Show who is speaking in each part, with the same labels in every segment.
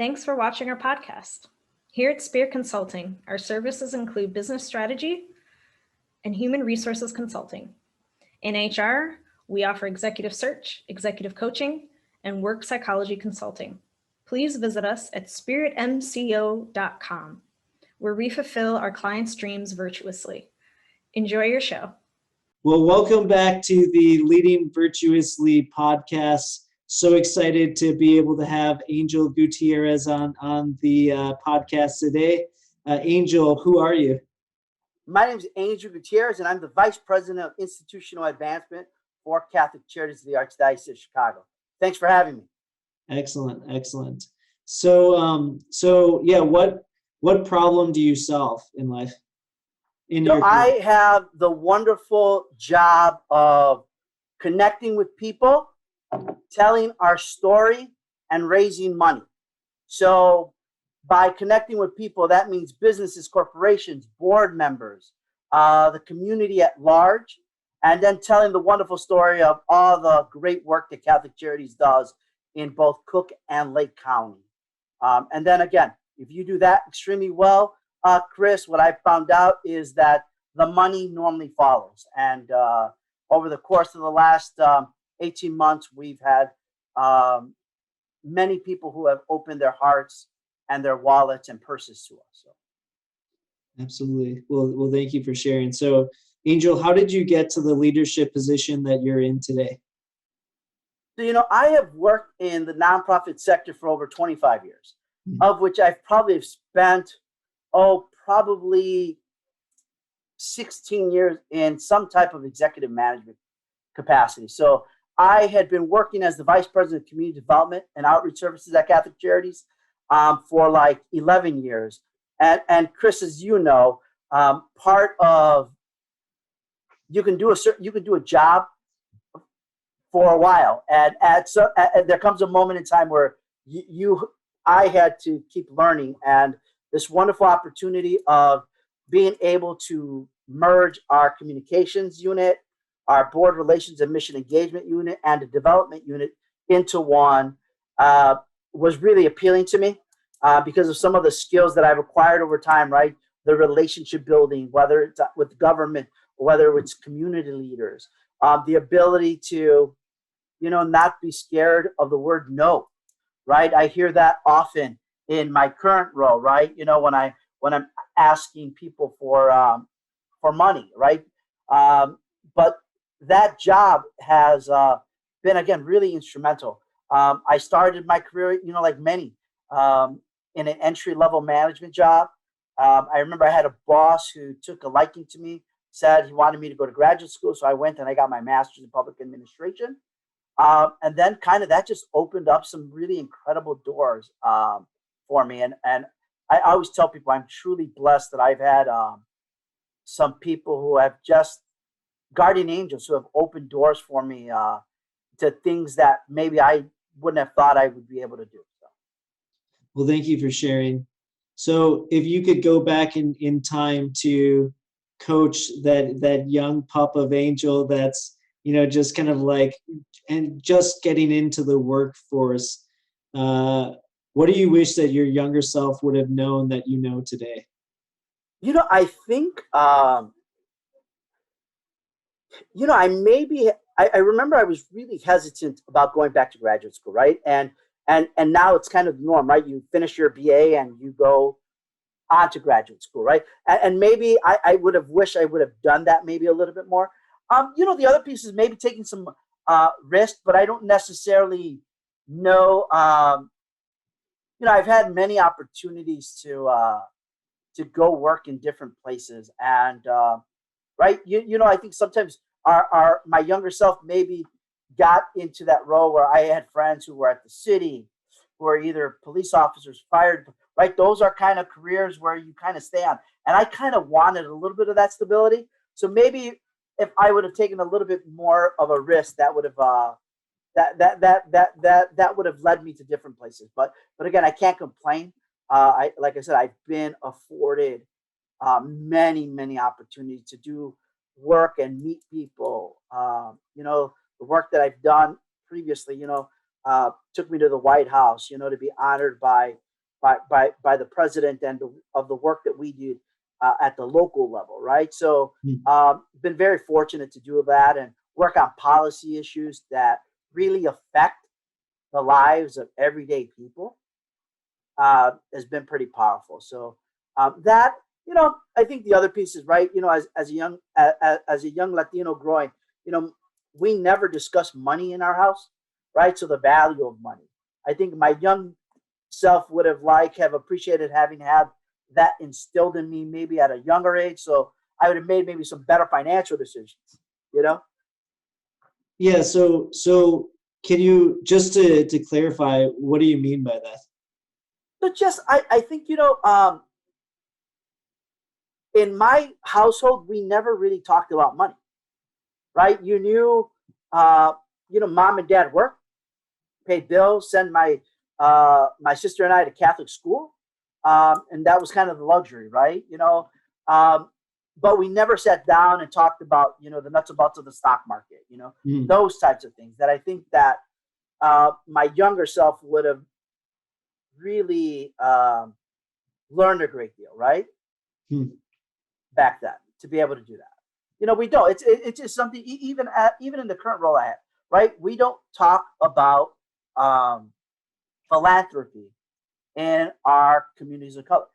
Speaker 1: Thanks for watching our podcast. Here at Spear Consulting, our services include business strategy and human resources consulting. In HR, we offer executive search, executive coaching, and work psychology consulting. Please visit us at spiritmco.com, where we fulfill our clients' dreams virtuously. Enjoy your show.
Speaker 2: Well, welcome back to the Leading Virtuously podcast. So excited to be able to have Angel Gutierrez on the podcast today. Angel, who are you?
Speaker 3: My name is Angel Gutierrez, and I'm the Vice President of Institutional Advancement for Catholic Charities of the Archdiocese of Chicago. Thanks for having me.
Speaker 2: Excellent. So what problem do you solve in life?
Speaker 3: I have the wonderful job of connecting with people, telling our story, and raising money. So by connecting with people, that means businesses, corporations, board members, the community at large, and then telling the wonderful story of all the great work that Catholic Charities does in both Cook and Lake County. And then again, if you do that extremely well, Chris, what I found out is that the money normally follows. And over the course of the last 18 months, we've had many people who have opened their hearts and their wallets and purses to us. So.
Speaker 2: Absolutely. Well, thank you for sharing. So, Angel, how did you get to the leadership position that you're in today?
Speaker 3: So, I have worked in the nonprofit sector for over 25 years, of which I've probably spent, probably 16 years in some type of executive management capacity. So I had been working as the Vice President of Community Development and Outreach Services at Catholic Charities for like 11 years. And Chris, as you know, part of you can do a job for a while, and there comes a moment in time where I had to keep learning, and this wonderful opportunity of being able to merge our communications unit, our board relations and mission engagement unit, and the development unit into one was really appealing to me because of some of the skills that I've acquired over time, right? The relationship building, whether it's with government, or whether it's community leaders, the ability to, not be scared of the word no, right? I hear that often in my current role, right? When I'm asking people for money, right? But that job has been, again, really instrumental. I started my career, like many, in an entry-level management job. I remember I had a boss who took a liking to me, said he wanted me to go to graduate school, so I went and I got my master's in public administration. And then kind of that just opened up some really incredible doors for me. And I always tell people I'm truly blessed that I've had some people who have just guardian angels who have opened doors for me to things that maybe I wouldn't have thought I would be able to do. So.
Speaker 2: Well, thank you for sharing. So if you could go back in time to coach that young pup of Angel that's, just kind of like, and just getting into the workforce, what do you wish that your younger self would have known that you know today?
Speaker 3: I think, I remember I was really hesitant about going back to graduate school, right? And now it's kind of the norm, right? You finish your BA and you go on to graduate school, right? And maybe I would have wished I would have done that maybe a little bit more. The other piece is maybe taking some risk, but I don't necessarily know. I've had many opportunities to go work in different places, and right, I think sometimes my younger self maybe got into that role where I had friends who were at the city, who are either police officers, fired, right? Those are kind of careers where you kind of stay on, and I kind of wanted a little bit of that stability. So maybe if I would have taken a little bit more of a risk, that would have that would have led me to different places. But again, I can't complain. Like I said, I've been afforded many opportunities to do work and meet people. The work that I've done previously, took me to the White House, to be honored by by the president and of the work that we did at the local level, right? So, been very fortunate to do that and work on policy issues that really affect the lives of everyday people. Has been pretty powerful. So that, I think the other piece is right. As a young Latino growing, we never discuss money in our house, right? So the value of money. I think my young self would have appreciated having had that instilled in me maybe at a younger age. So I would have made maybe some better financial decisions.
Speaker 2: Yeah. So can you, just to clarify, what do you mean by that?
Speaker 3: But I think, in my household, we never really talked about money, right? You knew, mom and dad worked, paid bills, send my sister and I to Catholic school. And that was kind of the luxury, right? But we never sat down and talked about, the nuts and bolts of the stock market, those types of things that I think that my younger self would have really learned a great deal, right? Back then, to be able to do that. We don't. It's just something, even in the current role I have, right? We don't talk about philanthropy in our communities of color,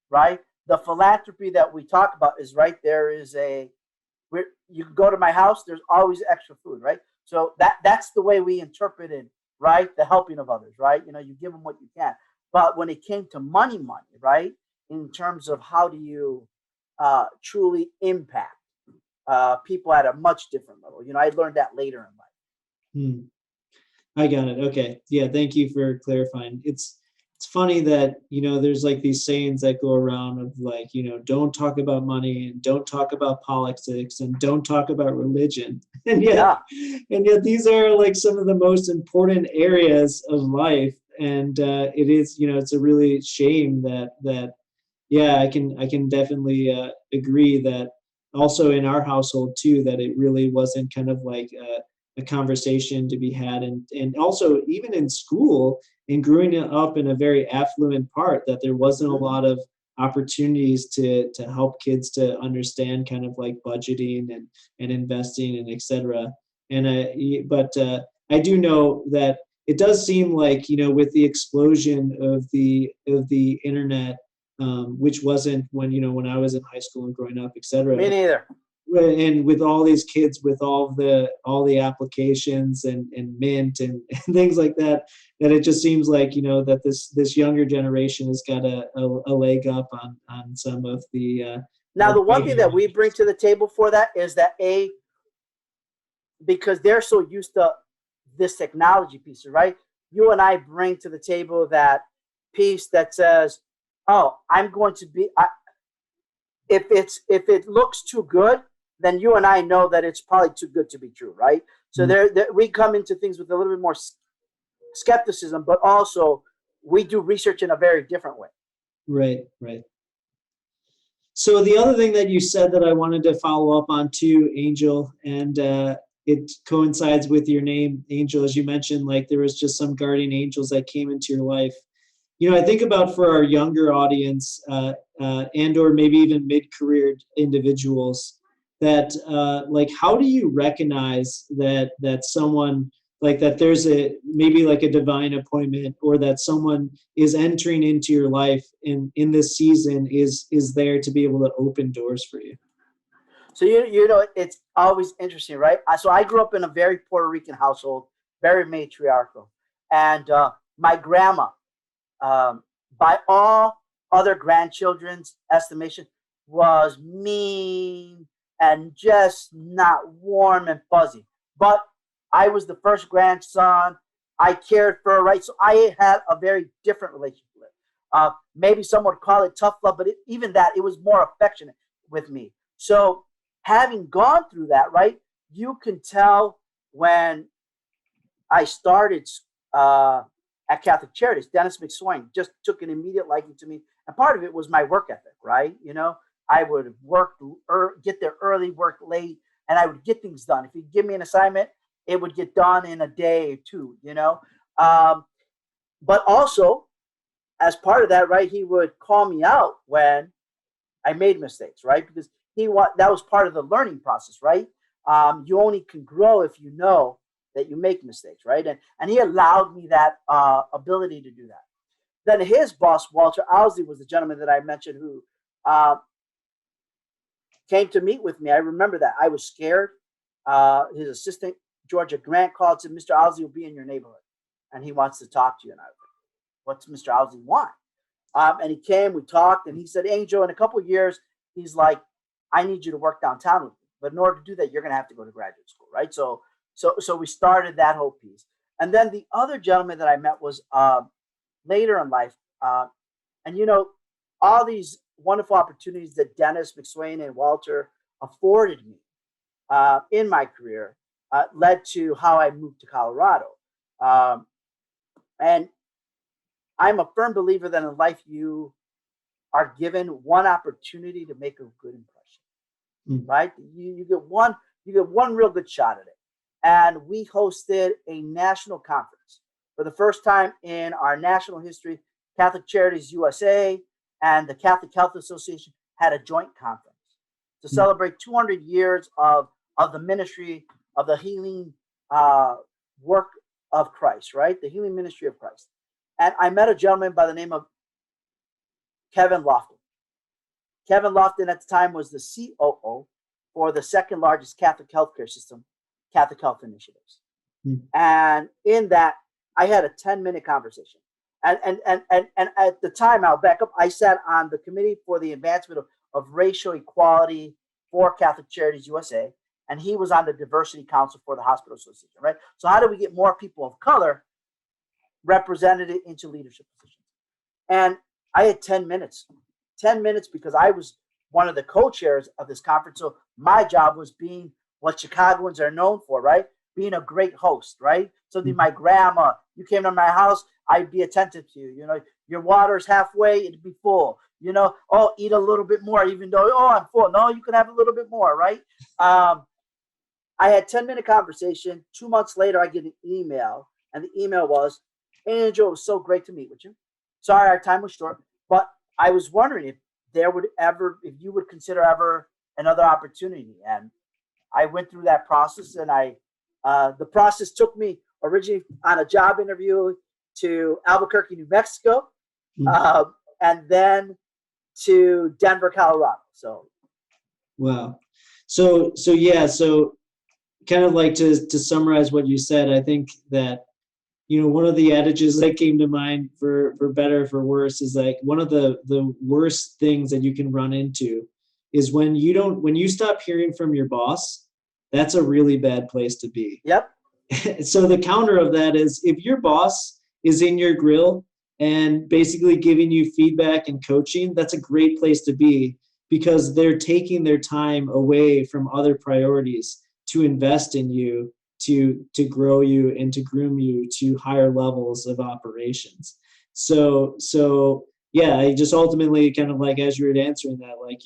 Speaker 3: right? The philanthropy that we talk about is right there is you can go to my house, there's always extra food, right? So that's the way we interpret it, right? The helping of others, right? You give them what you can. But when it came to money, right? In terms of how do you truly impact people at a much different level. I learned that later in life.
Speaker 2: I got it. Okay. Yeah. Thank you for clarifying. It's funny that, there's like these sayings that go around of like, don't talk about money and don't talk about politics and don't talk about religion. And yet these are like some of the most important areas of life. And it is, it's a really shame that I can definitely agree that also in our household too, that it really wasn't kind of like a conversation to be had. And also even in school and growing up in a very affluent part, that there wasn't a lot of opportunities to help kids to understand kind of like budgeting and investing and et cetera. But I do know that it does seem like, with the explosion of the internet, which wasn't when I was in high school and growing up, et cetera.
Speaker 3: Me neither.
Speaker 2: And with all these kids, with all the applications and Mint and things like that it just seems like, that this younger generation has got a leg up on some of the.
Speaker 3: Now, the one thing that we bring to the table for that is that because they're so used to this technology piece, right? You and I bring to the table that piece that says, oh, I'm going to be, if it looks too good, then you and I know that it's probably too good to be true, right? So we come into things with a little bit more skepticism, but also we do research in a very different way.
Speaker 2: Right. So the other thing that you said that I wanted to follow up on too, Angel, and it coincides with your name, Angel, as you mentioned, like there was just some guardian angels that came into your life. I think about for our younger audience and or maybe even mid-career individuals that like, how do you recognize that someone like that there's maybe like a divine appointment, or that someone is entering into your life in this season is there to be able to open doors for you?
Speaker 3: So, it's always interesting, right? So I grew up in a very Puerto Rican household, very matriarchal. And my grandma, by all other grandchildren's estimation, was mean and just not warm and fuzzy. But I was the first grandson. I cared for her, right? So I had a very different relationship with her. Maybe some would call it tough love, but even that, it was more affectionate with me. So having gone through that, right, you can tell when I started at Catholic Charities, Dennis McSwain just took an immediate liking to me. And part of it was my work ethic, right? I would work, get there early, work late, and I would get things done. If he'd give me an assignment, it would get done in a day or two, But also, as part of that, right, he would call me out when I made mistakes, right? Because that was part of the learning process, right? You only can grow if you know that you make mistakes, right? And he allowed me that ability to do that. Then his boss, Walter Owsley, was the gentleman that I mentioned who came to meet with me. I remember that. I was scared. His assistant, Georgia Grant, called and said, Mr. Owsley will be in your neighborhood, and he wants to talk to you. And I was like, what's Mr. Owsley want? And he came, we talked, and he said, Angel, in a couple of years, he's like, I need you to work downtown with me. But in order to do that, you're going to have to go to graduate school, right? So we started that whole piece. And then the other gentleman that I met was later in life. And, all these wonderful opportunities that Dennis McSwain and Walter afforded me in my career led to how I moved to Colorado. And I'm a firm believer that in life you are given one opportunity to make a good impression, right? You get one real good shot at it. And we hosted a national conference for the first time in our national history. Catholic Charities USA and the Catholic Health Association had a joint conference to celebrate 200 years of the ministry of the healing work of Christ, right? The healing ministry of Christ. And I met a gentleman by the name of Kevin Lofton. Kevin Lofton at the time was the COO for the second largest Catholic healthcare system, Catholic Health Initiatives. And in that, I had a 10-minute conversation. And at the time, I'll back up, I sat on the committee for the advancement of racial equality for Catholic Charities USA, and he was on the diversity council for the hospital association, right? So how do we get more people of color represented into leadership positions? And I had 10 minutes because I was one of the co-chairs of this conference. So my job was being what Chicagoans are known for, right? Being a great host, right? So my grandma, you came to my house, I'd be attentive to you. Your water's halfway, it'd be full. Eat a little bit more, even though, I'm full. No, you can have a little bit more, right? I had a 10-minute conversation. 2 months later, I get an email, and the email was, Angel, it was so great to meet with you. Sorry, our time was short, but I was wondering if you would consider ever another opportunity. And I went through that process, and the process took me originally on a job interview to Albuquerque, New Mexico, and then to Denver, Colorado. So,
Speaker 2: wow. So kind of like to summarize what you said, I think that, one of the adages that came to mind for better or for worse is like one of the worst things that you can run into is when you stop hearing from your boss. That's a really bad place to be.
Speaker 3: Yep.
Speaker 2: So the counter of that is if your boss is in your grill and basically giving you feedback and coaching, that's a great place to be because they're taking their time away from other priorities to invest in you, to grow you and to groom you to higher levels of operations. So yeah, I just ultimately kind of like, as you were answering that, like,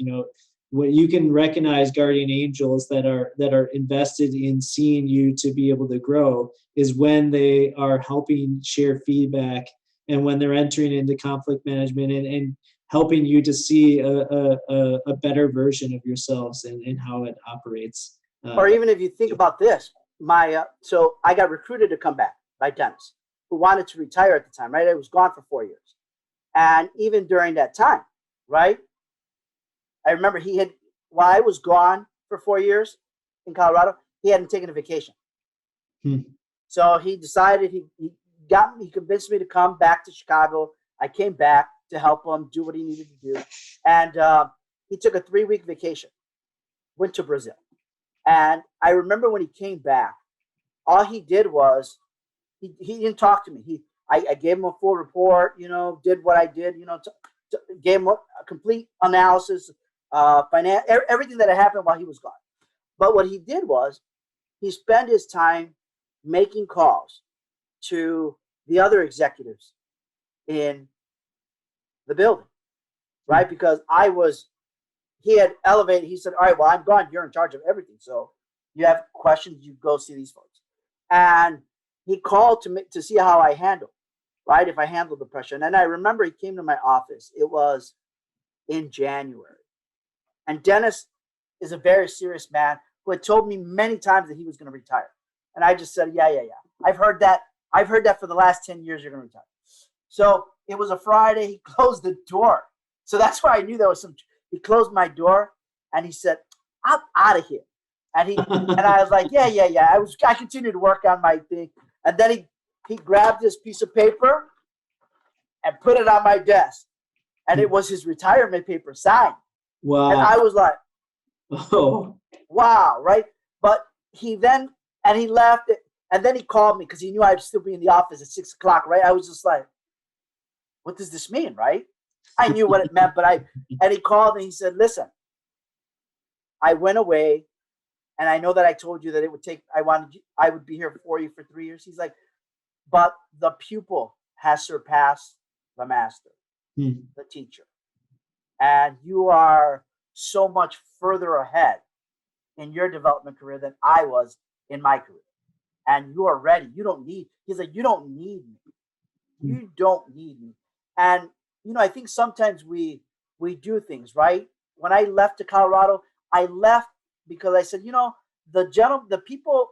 Speaker 2: when you can recognize guardian angels that are invested in seeing you to be able to grow is when they are helping share feedback and when they're entering into conflict management and helping you to see a better version of yourselves and how it operates.
Speaker 3: Or even if you think about this, so I got recruited to come back by Dennis, who wanted to retire at the time, right? I was gone for 4 years. And even during that time, right? I remember while I was gone for 4 years in Colorado, he hadn't taken a vacation. So he decided, he convinced me to come back to Chicago. I came back to help him do what he needed to do. And he took a 3-week vacation, went to Brazil. And I remember when he came back, all he did was, he didn't talk to me. I gave him a full report, did what I did, gave him a complete analysis, everything that had happened while he was gone. But what he did was he spent his time making calls to the other executives in the building, right? Because he had elevated, he said, all right, well, I'm gone. You're in charge of everything. So you have questions, you go see these folks. And he called to see how I handled. right? If I handled the pressure. And then I remember he came to my office. It was in January. And Dennis is a very serious man who had told me many times that he was going to retire. And I just said, yeah. I've heard that. I've heard that for the last 10 years, you're going to retire. So it was a Friday. He closed the door. So that's why I knew there was some. He closed my door and he said, I'm out of here. And I was like, yeah. I continued to work on my thing. And then he grabbed this piece of paper and put it on my desk. And it was his retirement paper signed.
Speaker 2: Wow.
Speaker 3: And I was like,
Speaker 2: oh,
Speaker 3: wow, right? But he left it. And then he called me because he knew I'd still be in the office at 6 o'clock, right? I was just like, what does this mean, right? I knew what it meant, and he called and he said, listen, I went away and I know that I told you that I would be here for you for 3 years. He's like, but the pupil has surpassed the master, the teacher. And you are so much further ahead in your development career than I was in my career. And you are ready. He's like, you don't need me. You don't need me. And, I think sometimes we do things, right? When I left to Colorado, I left because I said, the people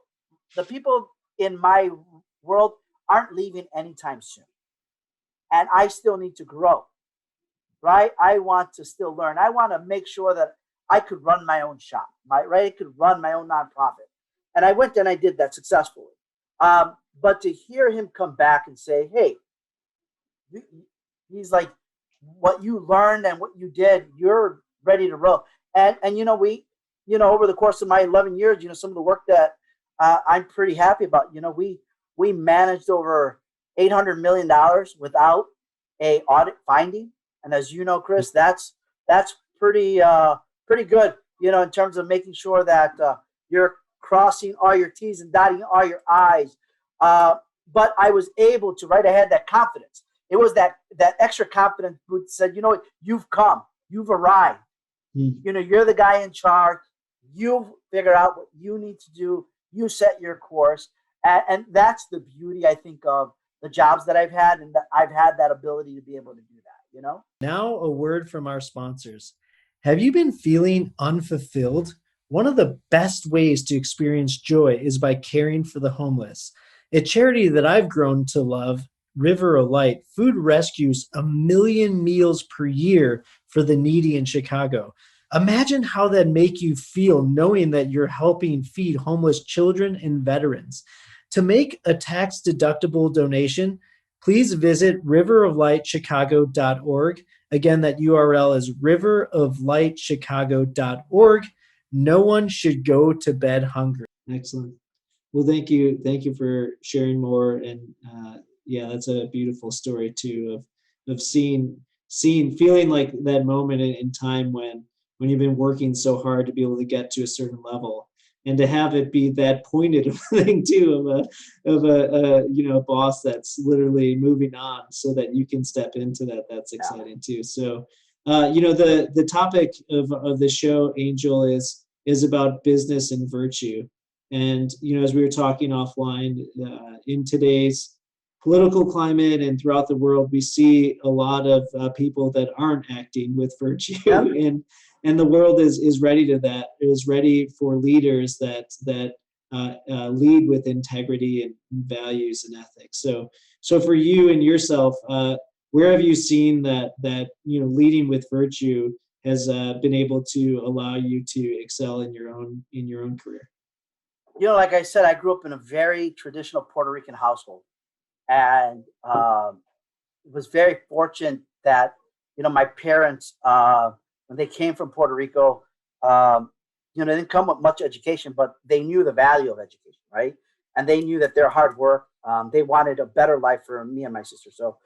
Speaker 3: in my world aren't leaving anytime soon. And I still need to grow, right? I want to still learn. I want to make sure that I could run my own shop, right? I could run my own nonprofit. And I went and I did that successfully. But to hear him come back and say, hey, he's like, what you learned and what you did, you're ready to roll. And we, over the course of my 11 years, some of the work that I'm pretty happy about, we managed over $800 million without a audit finding. And as you know, Chris, that's pretty good, in terms of making sure that you're crossing all your T's and dotting all your I's. But I was able to, right, I had that confidence. It was that extra confidence who said, what, you've come, you've arrived. You're the guy in charge. You've figured out what you need to do. You set your course. And that's the beauty, I think, of the jobs that I've had, and that I've had that ability to be able to do that,
Speaker 4: Now a word from our sponsors. Have you been feeling unfulfilled? One of the best ways to experience joy is by caring for the homeless. A charity that I've grown to love, River of Light, food rescues 1 million meals per year for the needy in Chicago. Imagine how that'd make you feel knowing that you're helping feed homeless children and veterans. To make a tax-deductible donation, please visit riveroflightchicago.org. Again, that URL is riveroflightchicago.org. No one should go to bed hungry.
Speaker 2: Excellent. Well, thank you. Thank you for sharing more. And that's a beautiful story too, of seeing, feeling like that moment in time when you've been working so hard to be able to get to a certain level, and to have it be that pointed thing too of a boss that's literally moving on so that you can step into that. That's exciting too. So the topic of the show, Angel, is about business and virtue. And as we were talking offline, in today's political climate and throughout the world, we see a lot of people that aren't acting with virtue. Yep. And the world is ready to that. It is ready for leaders that lead with integrity and values and ethics. So for you and yourself, where have you seen that leading with virtue has been able to allow you to excel in your own career?
Speaker 3: Like I said, I grew up in a very traditional Puerto Rican household, and was very fortunate that my parents, when they came from Puerto Rico, they didn't come with much education, but they knew the value of education, right? And they knew that their hard work, they wanted a better life for me and my sister. So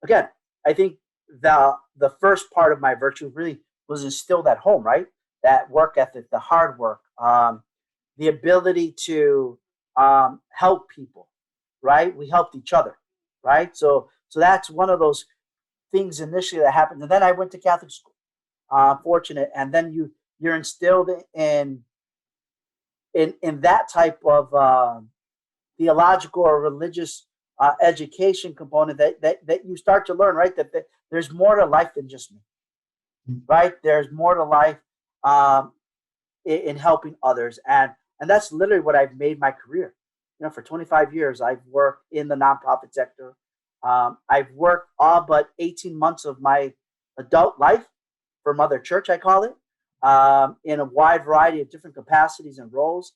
Speaker 3: again, I think the first part of my virtue really was instilled at home, right? That work ethic, the hard work, the ability to help people, right? We helped each other, right? So that's one of those things initially that happened. And then I went to Catholic school, fortunate. And then you're instilled in that type of theological or religious education component that you start to learn, right? That there's more to life than just me, right? There's more to life in helping others, and that's literally what I've made my career. For 25 years, I've worked in the nonprofit sector. I've worked all but 18 months of my adult life for Mother Church, I call it, in a wide variety of different capacities and roles.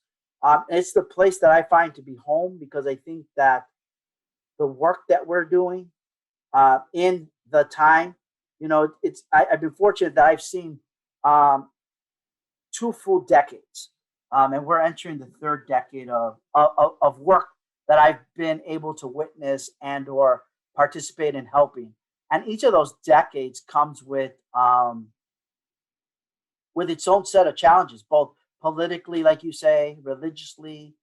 Speaker 3: It's the place that I find to be home, because I think that the work that we're doing in the time, I've been fortunate that I've seen 2 full decades, and we're entering the 3rd decade of work that I've been able to witness and or participate in helping. And each of those decades comes with its own set of challenges, both politically, like you say, religiously,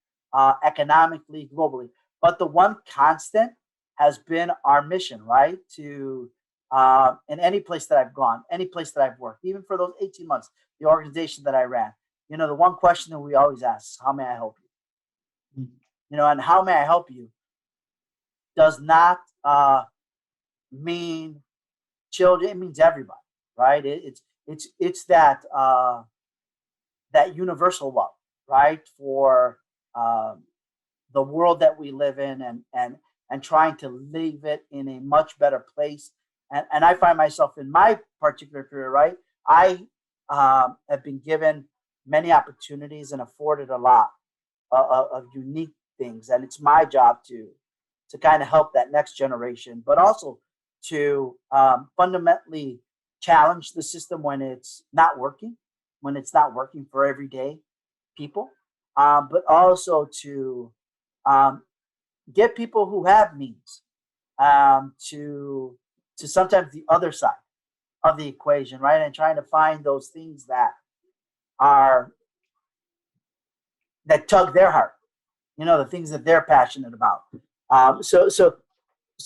Speaker 3: economically, globally. But the one constant has been our mission, right? To in any place that I've gone, any place that I've worked, even for those 18 months, the organization that I ran, the one question that we always ask is, how may I help you? And how may I help you does not mean children. It means everybody, right? It's that that universal love, right? For the world that we live in, and trying to leave it in a much better place. And I find myself in my particular career, right? I have been given many opportunities and afforded a lot of unique things, and it's my job to kind of help that next generation, but also to fundamentally challenge the system when it's not working for everyday people, but also to get people who have means to sometimes the other side of the equation, right? And trying to find those things that tug their heart, the things that they're passionate about. So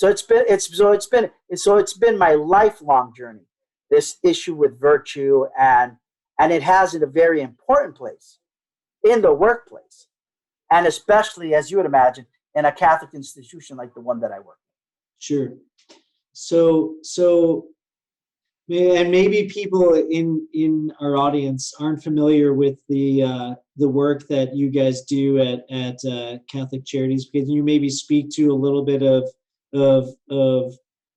Speaker 3: it's been my lifelong journey, this issue with virtue, and it has a very important place in the workplace, and especially, as you would imagine, in a Catholic institution like the one that I work in.
Speaker 2: Sure. So and maybe people in our audience aren't familiar with the work that you guys do at Catholic Charities. Can you maybe speak to a little bit of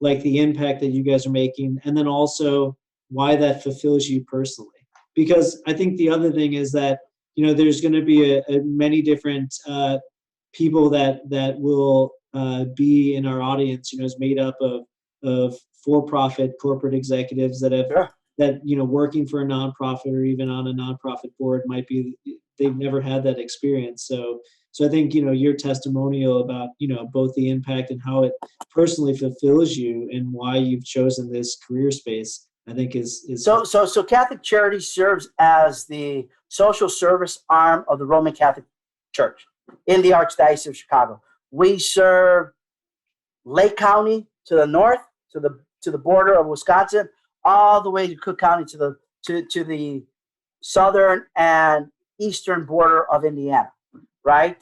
Speaker 2: like the impact that you guys are making, and then also why that fulfills you personally? Because I think the other thing is that there's going to be a many different people that will be in our audience. Is made up of for-profit corporate executives that have that working for a nonprofit or even on a nonprofit board they've never had that experience. So I think your testimonial about both the impact and how it personally fulfills you and why you've chosen this career space, I think is
Speaker 3: so Catholic Charities serves as the social service arm of the Roman Catholic Church in the Archdiocese of Chicago. We serve Lake County to the north, to the border of Wisconsin, all the way to Cook County to the southern and eastern border of Indiana, right?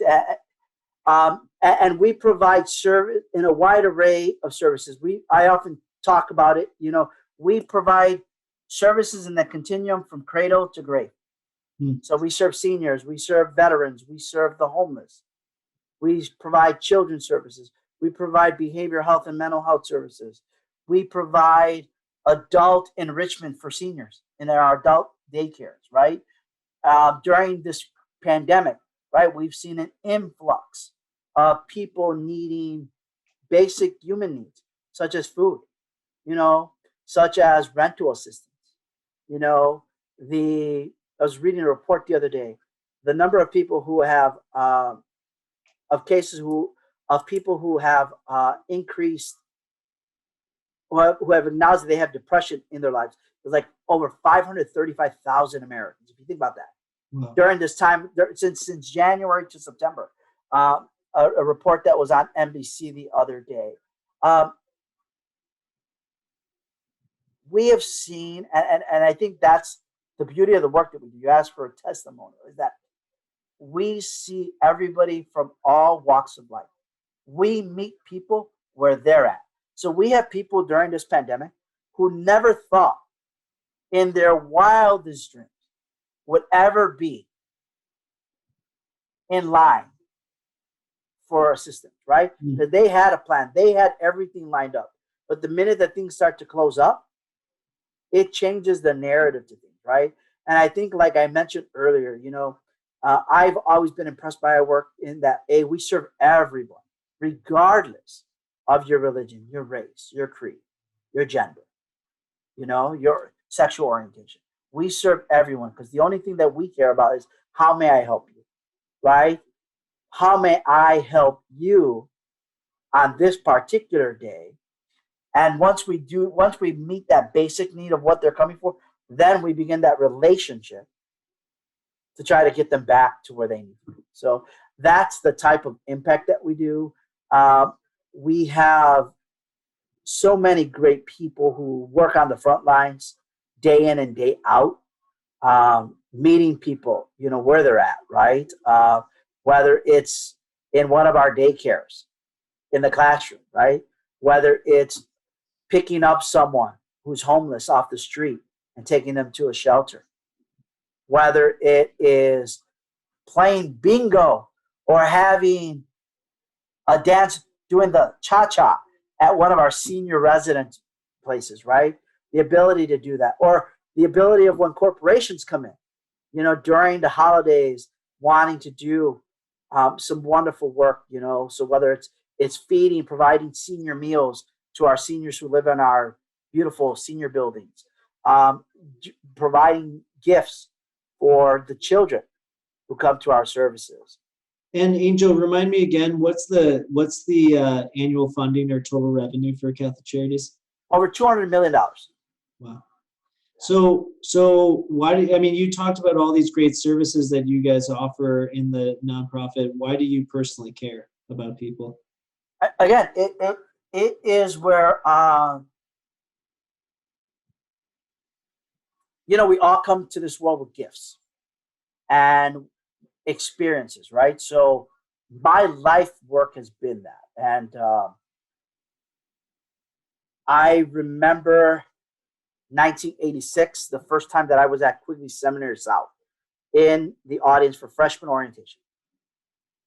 Speaker 3: And we provide service in a wide array of services. I often talk about it. We provide services in the continuum from cradle to grave. So we serve seniors, we serve veterans, we serve the homeless. We provide children's services. We provide behavioral health and mental health services. We provide adult enrichment for seniors in our adult daycares, right? During this pandemic, right, we've seen an influx of people needing basic human needs, such as food, such as rental assistance. I was reading a report the other day, the number of people who have people who have increased, who have acknowledged that they have depression in their lives. There's like over 535,000 Americans, if you think about that. Wow. During this time, since January to September, a report that was on NBC the other day. We have seen, and I think that's the beauty of the work that we do. You ask for a testimonial, is that we see everybody from all walks of life we meet people where they're at. So we have people during this pandemic who never thought in their wildest dreams would ever be in line for assistance, right? Because they had a plan. They had everything lined up. But the minute that things start to close up, it changes the narrative to things, right? And I think, like I mentioned earlier, I've always been impressed by our work in that, we serve everyone, regardless of your religion, your race, your creed, your gender, your sexual orientation. We serve everyone because the only thing that we care about is how may I help you, right? How may I help you on this particular day? And once we meet that basic need of what they're coming for, then we begin that relationship to try to get them back to where they need to be. So that's the type of impact that we do. We have so many great people who work on the front lines day in and day out, meeting people, where they're at, right? Whether it's in one of our daycares, in the classroom, right? Whether it's picking up someone who's homeless off the street and taking them to a shelter. Whether it is playing bingo or having a dance, doing the cha-cha at one of our senior residence places, right? The ability to do that. Or the ability of when corporations come in, during the holidays, wanting to do some wonderful work, so whether it's feeding, providing senior meals to our seniors who live in our beautiful senior buildings, providing gifts for the children who come to our services.
Speaker 2: And Angel, remind me again, what's the annual funding or total revenue for Catholic Charities?
Speaker 3: Over $200 million.
Speaker 2: Wow. So why you talked about all these great services that you guys offer in the nonprofit. Why do you personally care about people?
Speaker 3: Again, it is where, we all come to this world with gifts and experiences, right? So my life work has been that. And I remember 1986, the first time that I was at Quigley Seminary South in the audience for freshman orientation.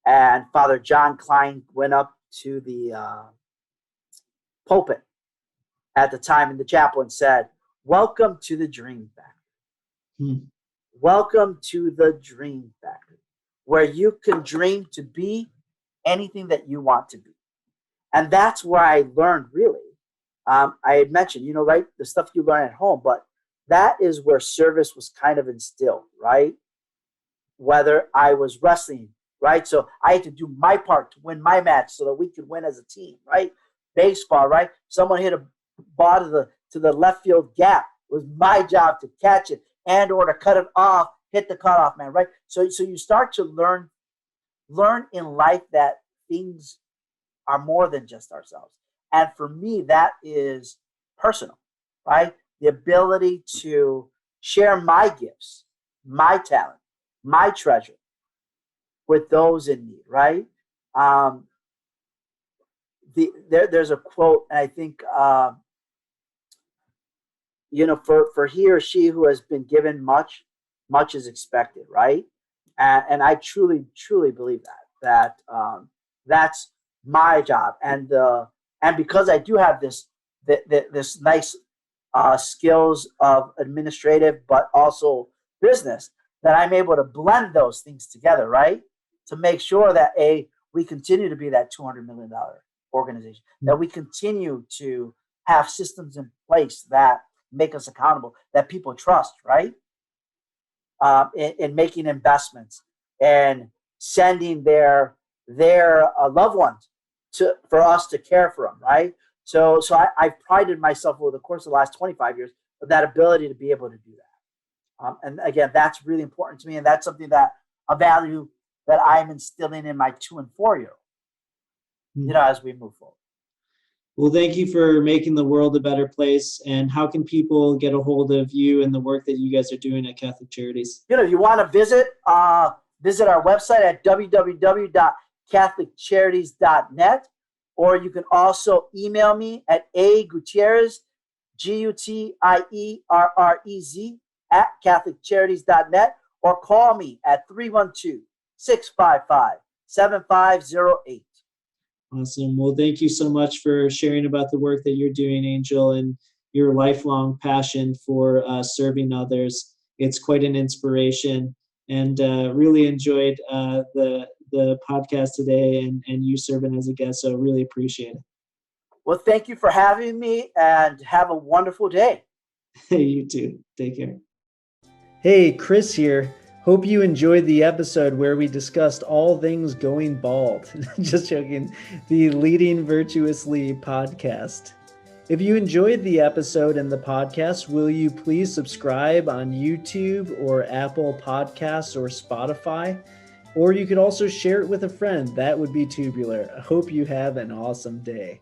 Speaker 3: And Father John Klein went up to the pulpit at the time in the chapel and said, "Welcome to the Dream Factory. Welcome to the Dream Factory, where you can dream to be anything that you want to be." And that's where I learned, really. I had mentioned, right, the stuff you learn at home, but that is where service was kind of instilled, right? Whether I was wrestling, right? So I had to do my part to win my match so that we could win as a team, right? Baseball, right? Someone hit a ball to the left field gap. It was my job to catch it and or to cut it off, hit the cutoff man, right? So you start to learn in life that things are more than just ourselves. And for me, that is personal, right? The ability to share my gifts, my talent, my treasure with those in need, right? There's a quote, and I think, for he or she who has been given much, much is expected, right? And I truly, truly believe that that's my job. And because I do have this nice skills of administrative, but also business, that I'm able to blend those things together, right? To make sure that we continue to be that $200 million organization, that we continue to have systems in place that make us accountable, that people trust, right? In making investments and sending their loved ones for us to care for them, right? So I've prided myself over the course of the last 25 years of that ability to be able to do that. And again, that's really important to me, and that's something that a value that I'm instilling in my 2 and 4-year-old, as we move forward.
Speaker 2: Well, thank you for making the world a better place. And how can people get a hold of you and the work that you guys are doing at Catholic Charities?
Speaker 3: If you want to visit our website at www.catchcharities.org. CatholicCharities.net, or you can also email me at agutierrez, GUTIERREZ, at CatholicCharities.net, or call me at 312-655-7508.
Speaker 2: Awesome. Well, thank you so much for sharing about the work that you're doing, Angel, and your lifelong passion for serving others. It's quite an inspiration, and really enjoyed the podcast today and you serving as a guest. So really appreciate it.
Speaker 3: Well, thank you for having me, and have a wonderful day.
Speaker 2: You too. Take care.
Speaker 4: Hey, Chris here. Hope you enjoyed the episode where we discussed all things going bald. Just joking. The Leading Virtuously podcast. If you enjoyed the episode and the podcast, will you please subscribe on YouTube or Apple Podcasts or Spotify? Or you could also share it with a friend. That would be tubular. I hope you have an awesome day.